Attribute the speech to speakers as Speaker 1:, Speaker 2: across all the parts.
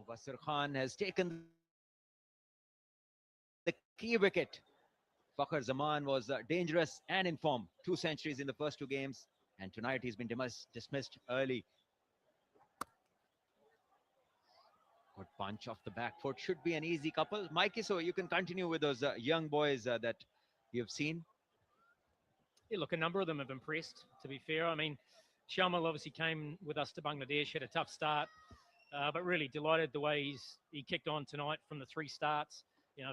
Speaker 1: Wasir Khan has taken the key wicket. Fakhar Zaman was dangerous and in form. 2 centuries in the first 2 games, and tonight he's been dismissed early. Good punch off the back foot. Should be an easy couple. Mikey, so you can continue with those young boys that you've seen.
Speaker 2: Yeah, look, a number of them have impressed, to be fair. I mean, Shamal obviously came with us to Bangladesh, had a tough start, but really delighted the way he kicked on tonight from the 3 starts.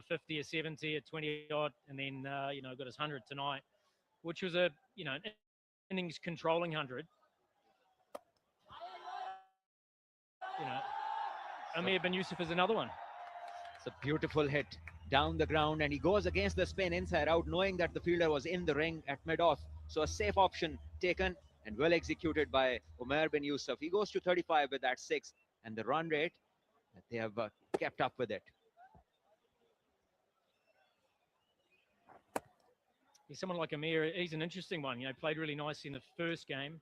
Speaker 2: 50, a 70, a 20 odd, and then got his 100 tonight, which was an innings controlling 100. Amir bin Yusuf is another one.
Speaker 1: It's a beautiful hit down the ground, and he goes against the spin inside out, knowing that the fielder was in the ring at mid-off. So a safe option taken and well executed by Umar bin Yusuf. He goes to 35 with that 6, and the run rate, they have kept up with it.
Speaker 2: He's someone like Amir. He's an interesting one. Played really nicely in the first game,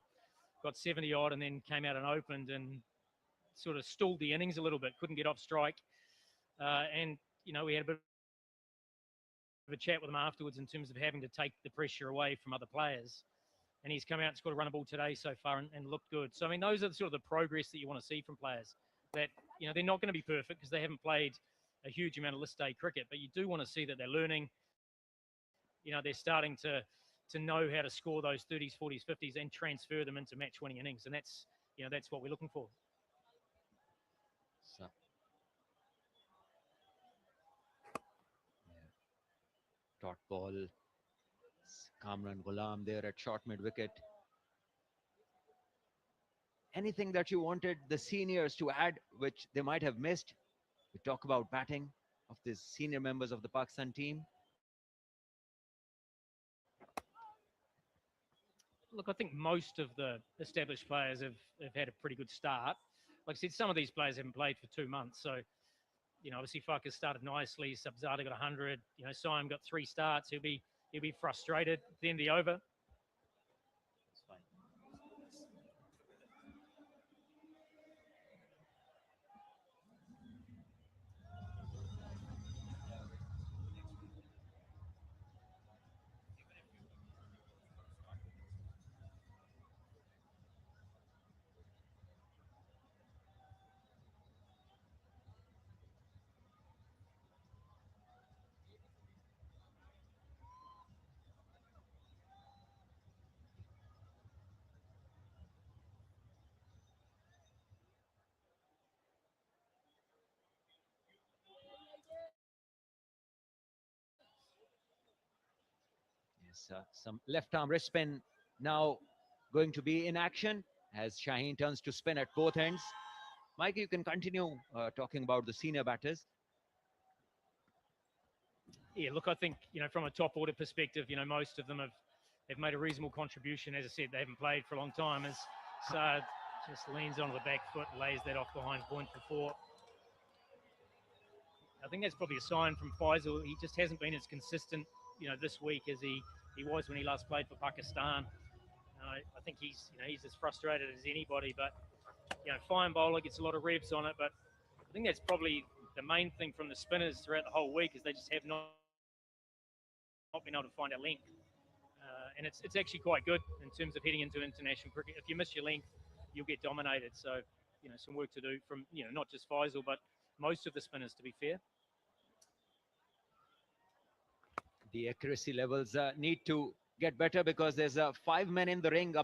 Speaker 2: got 70 odd, and then came out and opened and sort of stalled the innings a little bit. Couldn't get off strike, and we had a bit of a chat with him afterwards in terms of having to take the pressure away from other players. And he's come out and scored a run ball today so far and looked good. So I mean, those are the sort of the progress that you want to see from players. That they're not going to be perfect because they haven't played a huge amount of list day cricket, but you do want to see that they're learning. They're starting to know how to score those 30s, 40s, 50s and transfer them into match-winning innings, and that's what we're looking for.
Speaker 1: So, dot ball. Kamran Ghulam there at short mid wicket. Anything that you wanted the seniors to add, which they might have missed? We talk about batting of the senior members of the Pakistan team.
Speaker 2: Look, I think most of the established players have had a pretty good start. Like I said, some of these players haven't played for 2 months. So, obviously Fark has started nicely. Sabzada got 100. Syme got 3 starts. He'll be frustrated at the end of the over.
Speaker 1: Yes, some left arm wrist spin now going to be in action as Shaheen turns to spin at both ends. Mike, you can continue talking about the senior batters.
Speaker 2: Yeah, look, I think, from a top order perspective, most of them have made a reasonable contribution. As I said, they haven't played for a long time. As Saad just leans onto the back foot, lays that off behind point for 4. I think that's probably a sign from Faisal. He just hasn't been as consistent, this week as he was when he last played for Pakistan. I think he's as frustrated as anybody, but, fine bowler, gets a lot of revs on it. But I think that's probably the main thing from the spinners throughout the whole week is they just have not been able to find a length. And it's actually quite good in terms of heading into international cricket. If you miss your length, you'll get dominated. So, some work to do from, not just Faisal, but most of the spinners, to be fair.
Speaker 1: The accuracy levels need to get better because there's 5 men in the ring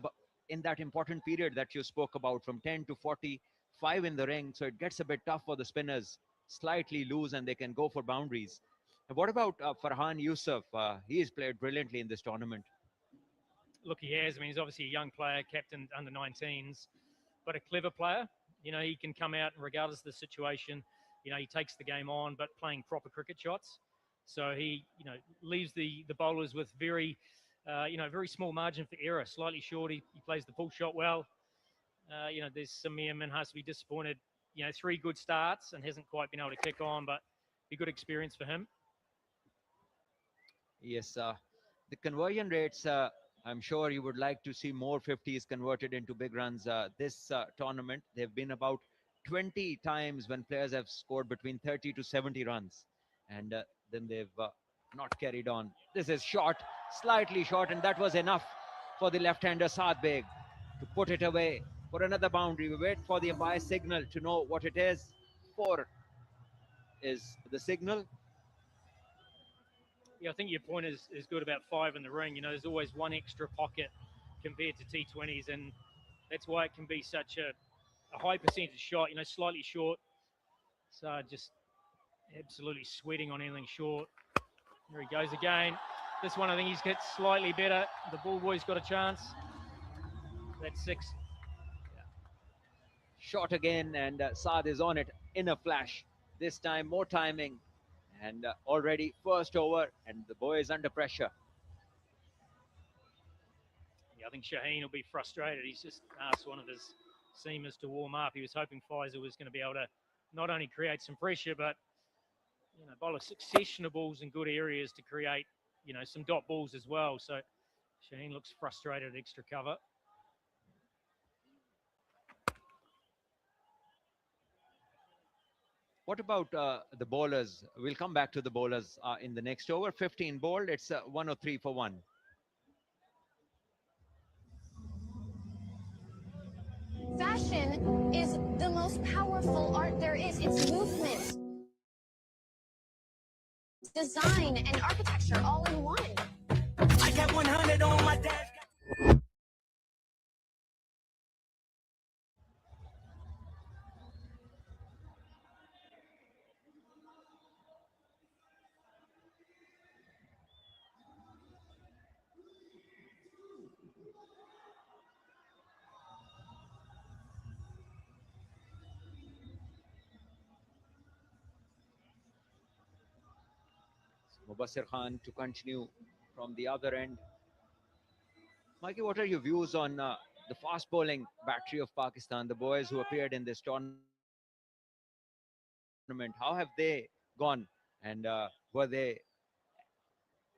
Speaker 1: in that important period that you spoke about, from 10 to 45 in the ring. So it gets a bit tough for the spinners, slightly loose, and they can go for boundaries. And what about Farhan Yusuf? He has played brilliantly in this tournament.
Speaker 2: Look, he has. I mean, he's obviously a young player, captain under 19s, but a clever player. He can come out and regardless of the situation, he takes the game on, but playing proper cricket shots. So he, leaves the bowlers with very small margin for error, slightly short. He plays the pull shot well. There's Samir Minhas to be disappointed. 3 good starts and hasn't quite been able to kick on, but be good experience for him.
Speaker 1: Yes, the conversion rates, I'm sure you would like to see more 50s converted into big runs this tournament. They've been about 20 times when players have scored between 30 to 70 runs, and then they've not carried on. This is short, slightly short, and that was enough for the left-hander Saad Beg to put it away for another boundary. We wait for the umpire signal to know what it is. 4 is the signal.
Speaker 2: Yeah, I think your point is good about 5 in the ring. There's always one extra pocket compared to T20s, and that's why it can be such a high percentage shot, slightly short. So just absolutely sweating on anything short. There he goes again. This one, I think he's hit slightly better. The ball boy's got a chance. That's 6.
Speaker 1: Shot again, and Saad is on it in a flash. This time, more timing, and already first over, and the boy is under pressure.
Speaker 2: Yeah, I think Shaheen will be frustrated. He's just asked one of his seamers to warm up. He was hoping Pfizer was going to be able to not only create some pressure, but bowl a succession of balls in good areas to create some dot balls as well. So Shaheen looks frustrated at extra cover.
Speaker 1: What about the bowlers? We'll come back to the bowlers in the next over. 15 bowled. It's 103 for 1.
Speaker 3: Fashion is the most powerful art there is. It's movement, design, and architecture all in one. I got 100 on my dash.
Speaker 1: Mubassir Khan to continue from the other end. Mikey, what are your views on the fast bowling battery of Pakistan, the boys who appeared in this tournament? How have they gone? And were they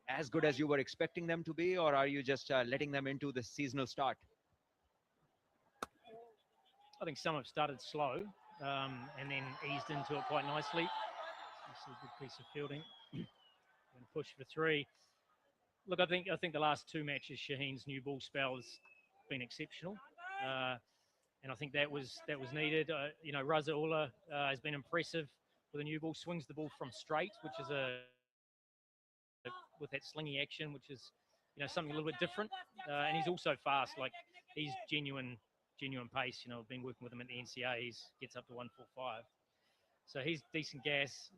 Speaker 1: as good as you were expecting them to be, or are you just letting them into the seasonal start?
Speaker 2: I think some have started slow and then eased into it quite nicely. This is a good piece of fielding. Going to push for 3. Look, I think the last 2 matches, Shaheen's new ball spell has been exceptional, and I think that was needed. Raza Ullah has been impressive with a new ball. Swings the ball from straight, which is with that slingy action, which is something a little bit different. And he's also fast. Like he's genuine pace. I've been working with him at the NCA. He gets up to 145. So he's decent gas.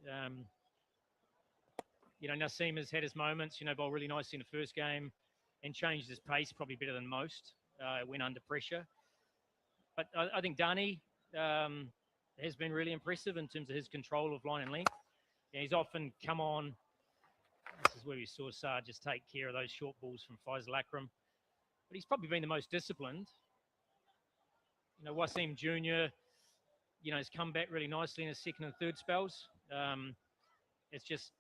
Speaker 2: Naseem has had his moments. Bowled really nicely in the first game and changed his pace probably better than most when under pressure. But I think Dani has been really impressive in terms of his control of line and length. He's often come on. This is where we saw Saad just take care of those short balls from Faisal Akram. But he's probably been the most disciplined. Wasim Jr., has come back really nicely in his second and third spells. It's just,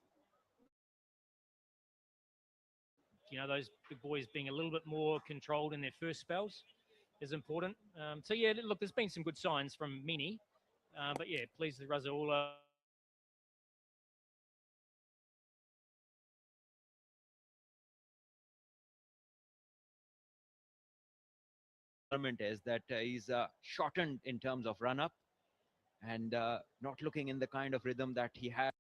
Speaker 2: those big boys being a little bit more controlled in their first spells is important. So, yeah, look, there's been some good signs from many. But, yeah, pleased with Raza Ullah.
Speaker 1: Is that he's shortened in terms of run up and not looking in the kind of rhythm that he had